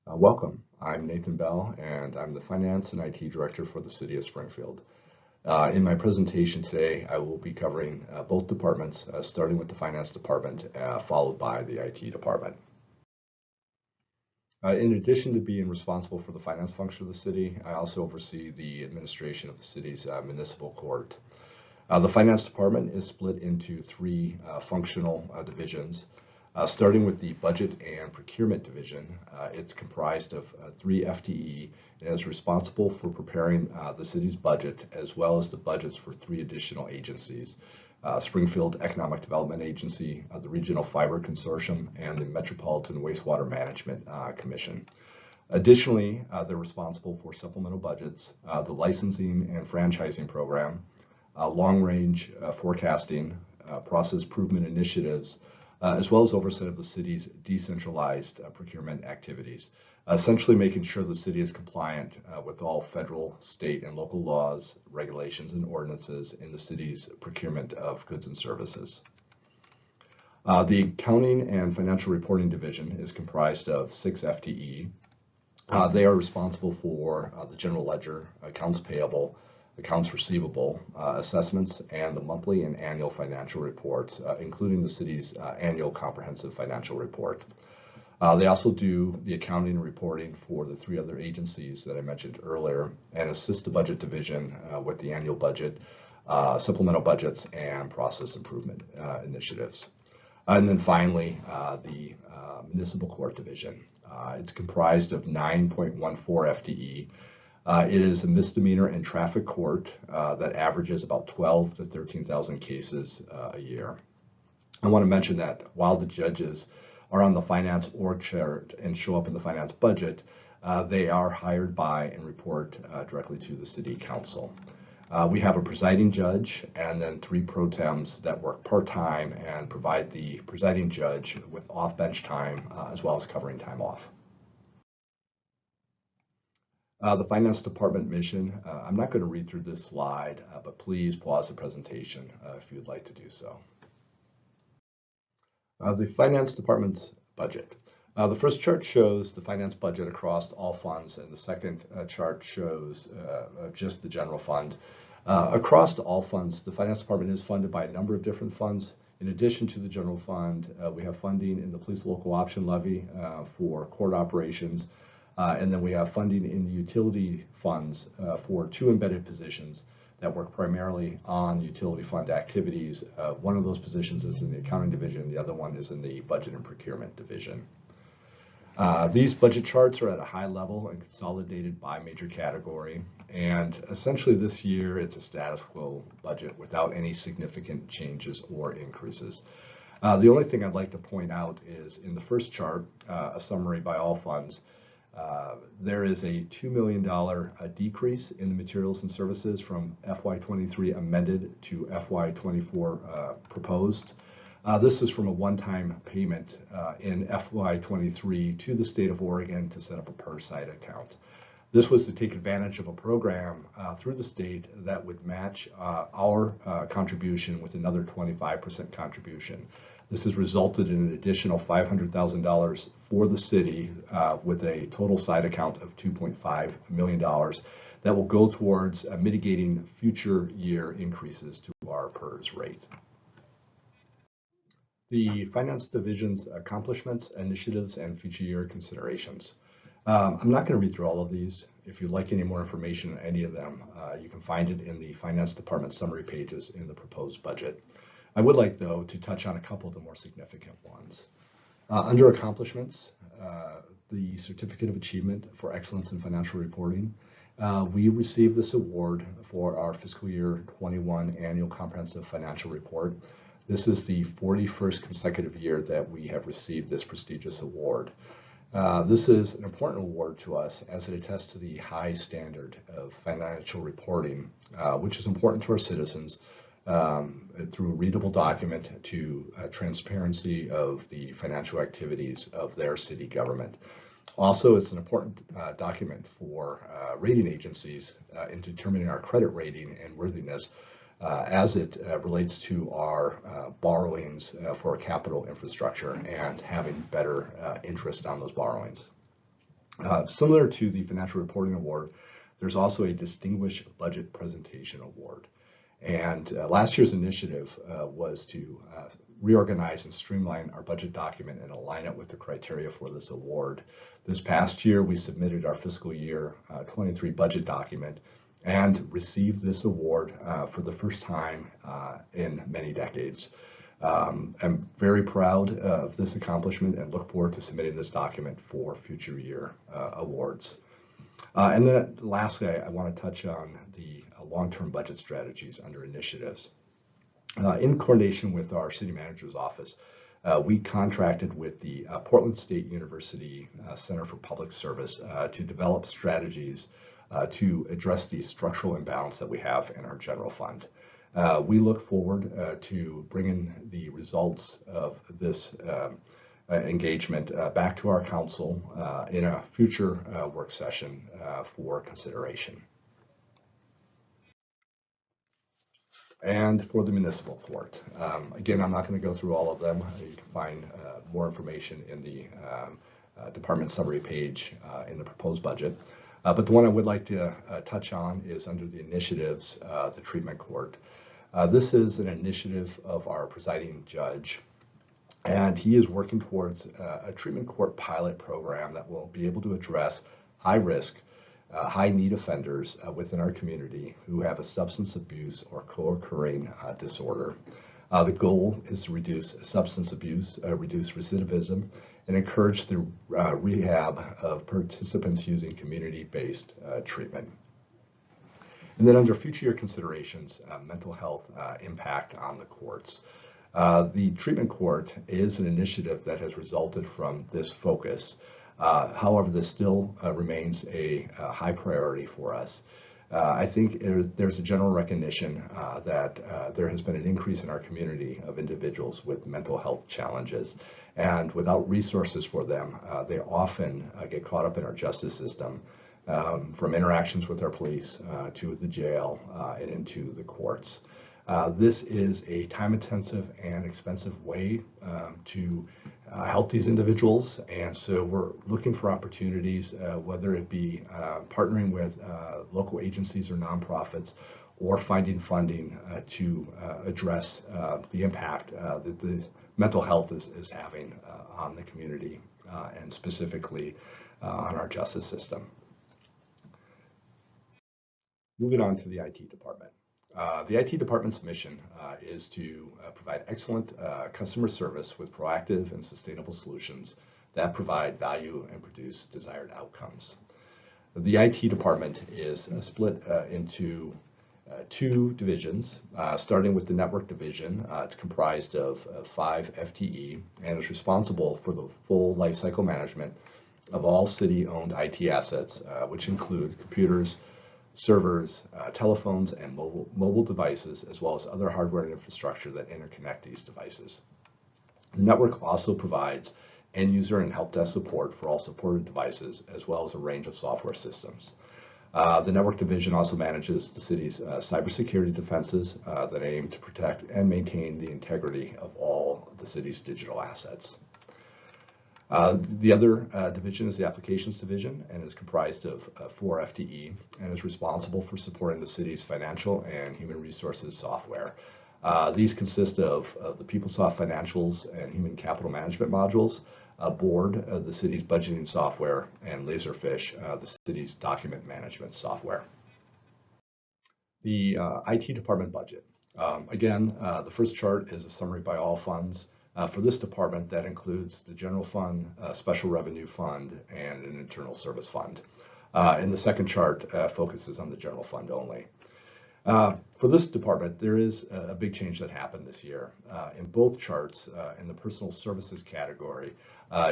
Welcome. I'm Nathan Bell, and I'm the Finance and IT Director for the City of Springfield. In my presentation today, I will be covering both departments, starting with the Finance Department, followed by the IT Department. In addition to being responsible for the finance function of the city, I also oversee the administration of the city's municipal court. The Finance Department is split into three functional divisions. Starting with the Budget and Procurement Division, it's comprised of 3 FTE and is responsible for preparing the city's budget as well as the budgets for 3 additional agencies, Springfield Economic Development Agency, the Regional Fiber Consortium, and the Metropolitan Wastewater Management Commission. Additionally, they're responsible for supplemental budgets, the licensing and franchising program, long-range forecasting, process improvement initiatives, as well as oversight of the city's decentralized procurement activities, essentially making sure the city is compliant with all federal, state, and local laws, regulations, and ordinances in the city's procurement of goods and services. The Accounting and Financial Reporting Division is comprised of 6 FTE. They are responsible for the general ledger, accounts payable, accounts receivable, assessments, and the monthly and annual financial reports, including the city's annual comprehensive financial report. They also do the accounting and reporting for the 3 other agencies that I mentioned earlier and assist the budget division with the annual budget, supplemental budgets, and process improvement initiatives. And then finally, the municipal court division. It's comprised of 9.14 FTE. It is a misdemeanor and traffic court that averages about 12 to 13,000 cases a year. I want to mention that while the judges are on the finance org chart and show up in the finance budget, they are hired by and report directly to the city council. We have a presiding judge and then 3 pro tems that work part-time and provide the presiding judge with off-bench time as well as covering time off. The Finance Department mission, I'm not going to read through this slide, but please pause the presentation if you'd like to do so. The Finance Department's budget. The first chart shows the finance budget across all funds, and the second chart shows just the general fund. Across all funds, the Finance Department is funded by a number of different funds. In addition to the general fund, we have funding in the police local option levy for court operations. And then we have funding in the utility funds for 2 embedded positions that work primarily on utility fund activities. One of those positions is in the accounting division, the other one is in the budget and procurement division. These budget charts are at a high level and consolidated by major category. And essentially this year, it's a status quo budget without any significant changes or increases. The only thing I'd like to point out is in the first chart, a summary by all funds, there is a $2 million decrease in the materials and services from FY23 amended to FY24 proposed. This is from a one-time payment in FY23 to the state of Oregon to set up a per-site account. This was to take advantage of a program through the state that would match our contribution with another 25% contribution. This has resulted in an additional $500,000 for the city with a total side account of $2.5 million that will go towards mitigating future year increases to our PERS rate. The Finance Division's accomplishments, initiatives, and future year considerations. I'm not going to read through all of these. If you'd like any more information on any of them, you can find it in the Finance Department summary pages in the proposed budget. I would like, though, to touch on a couple of the more significant ones. Under accomplishments, the Certificate of Achievement for Excellence in Financial Reporting. We received this award for our fiscal year 21 annual comprehensive financial report. This is the 41st consecutive year that we have received this prestigious award. This is an important award to us as it attests to the high standard of financial reporting, which is important to our citizens through a readable document to transparency of the financial activities of their city government. Also, it's an important document for rating agencies in determining our credit rating and worthiness as it relates to our borrowings for capital infrastructure and having better interest on those borrowings. Similar to the Financial Reporting Award, there's also a Distinguished Budget Presentation Award. And last year's initiative was to reorganize and streamline our budget document and align it with the criteria for this award. This past year, we submitted our fiscal year 23 budget document and received this award for the first time in many decades. I'm very proud of this accomplishment and look forward to submitting this document for future year awards. And then lastly, I want to touch on the long-term budget strategies under initiatives. In coordination with our city manager's office, we contracted with the Portland State University Center for Public Service to develop strategies to address the structural imbalance that we have in our general fund. We look forward to bringing the results of this engagement back to our council in a future work session for consideration. And for the municipal court, again, I'm not going to go through all of them. You can find more information in the department summary page in the proposed budget. But the one I would like to touch on is under the initiatives, the treatment court. This is an initiative of our presiding judge, and he is working towards a treatment court pilot program that will be able to address high-risk, high-need offenders within our community who have a substance abuse or co-occurring disorder. The goal is to reduce substance abuse, reduce recidivism, and encourage the rehab of participants using community-based treatment. And then under future year considerations, mental health impact on the courts. The treatment court is an initiative that has resulted from this focus. However, this still remains a high priority for us. I think there's a general recognition that there has been an increase in our community of individuals with mental health challenges. And without resources for them, they often get caught up in our justice system, from interactions with our police to the jail and into the courts. This is a time-intensive and expensive way to help these individuals, and so we're looking for opportunities, whether it be partnering with local agencies or nonprofits, or finding funding to address the impact that the mental health is having on the community and specifically on our justice system. Moving on to the IT department. The IT department's mission is to provide excellent customer service with proactive and sustainable solutions that provide value and produce desired outcomes. The IT department is split into two divisions, starting with the network division. It's comprised of 5 FTE and is responsible for the full lifecycle management of all city-owned IT assets, which include computers, servers, telephones, and mobile devices, as well as other hardware and infrastructure that interconnect these devices. The network also provides end user and help desk support for all supported devices, as well as a range of software systems. The network division also manages the city's cybersecurity defenses that aim to protect and maintain the integrity of all the city's digital assets. The other division is the applications division and is comprised of 4 FTE and is responsible for supporting the city's financial and human resources software. These consist of the PeopleSoft financials and human capital management modules, Board, the city's budgeting software, and Laserfish, the city's document management software. The IT department budget. Again, the first chart is a summary by all funds. For this department, that includes the general fund, special revenue fund, and an internal service fund. And the second chart focuses on the general fund only. For this department, there is a big change that happened this year. In both charts, in the personal services category,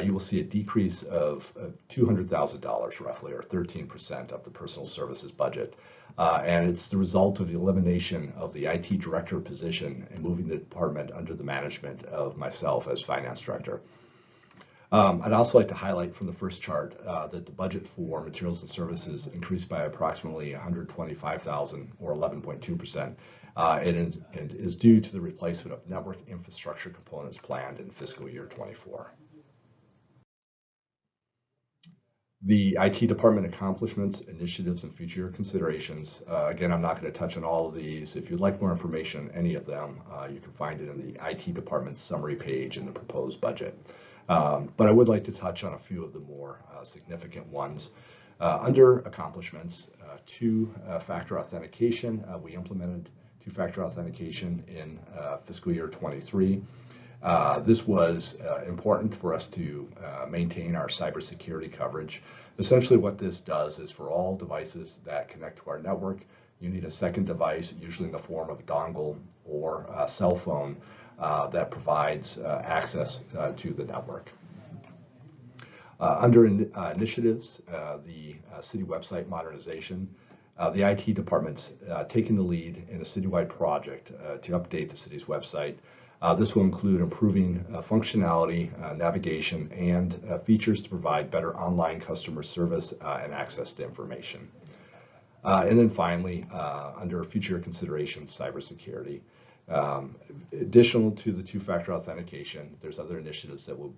you will see a decrease of $200,000 roughly, or 13% of the personal services budget. And it's the result of the elimination of the IT director position and moving the department under the management of myself as finance director. I'd also like to highlight from the first chart that the budget for materials and services increased by approximately $125,000 or 11.2%, and is due to the replacement of network infrastructure components planned in fiscal year 24. The IT department accomplishments, initiatives, and future considerations. Again, I'm not going to touch on all of these. If you'd like more information on any of them, you can find it in the IT department's summary page in the proposed budget. But I would like to touch on a few of the more significant ones. Under accomplishments, two-factor authentication. We implemented two-factor authentication in fiscal year 23. This was important for us to maintain our cybersecurity coverage. Essentially what this does is for all devices that connect to our network, you need a second device, usually in the form of a dongle or a cell phone, that provides access to the network. Under initiatives, the city website modernization, the IT department's taking the lead in a citywide project to update the city's website. This will include improving functionality, navigation, and features to provide better online customer service and access to information. And then finally, under future considerations, cybersecurity. Additional to the two-factor authentication, there's other initiatives that we'll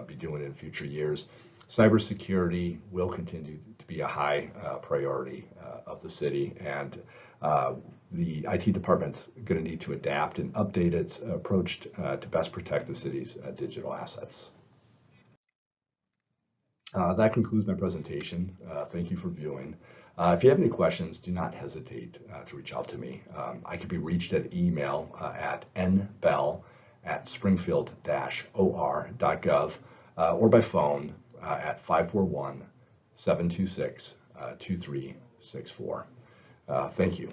be doing in future years. Cybersecurity will continue to be a high priority of the city, and the IT department's going to need to adapt and update its approach to best protect the city's digital assets. That concludes my presentation. Thank you for viewing. If you have any questions, do not hesitate to reach out to me. I can be reached at email at nbell@springfield-or.gov or by phone at 541-726-2364. Thank you.